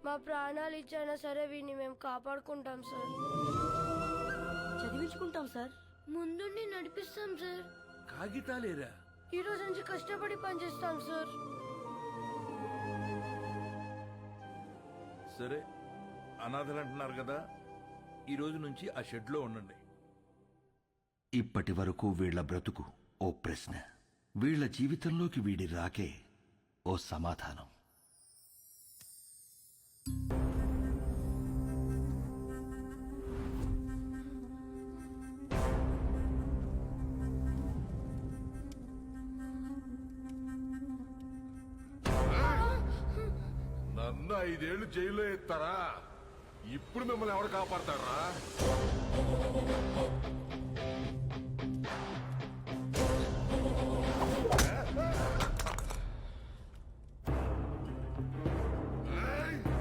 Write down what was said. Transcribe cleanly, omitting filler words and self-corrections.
మా ప్రాణాలు ఇచ్చైనా సరే వీడిని మేము కాపాడుకుంటాం సార్. చదివించుకుంటాం సార్. ముందుండి నడిపిస్తాం సార్. కాగితాలేరా? ఈ రోజు నుంచి కష్టపడి పనిచేస్తాం సార్. సరే, అనాథలు అంటున్నారు కదా, ఈ రోజు నుంచి ఆ షెడ్ లో ఉండండి. ఇప్పటి వరకు వీళ్ల బ్రతుకు ఓ ప్రశ్న, వీళ్ల జీవితంలోకి వీడి రాకే ఓ సమాధానం. నన్ను 5 ఏళ్లు జైల్లో ఎత్తారా? ఇప్పుడు మిమ్మల్ని ఎవరు కాపాడతారా?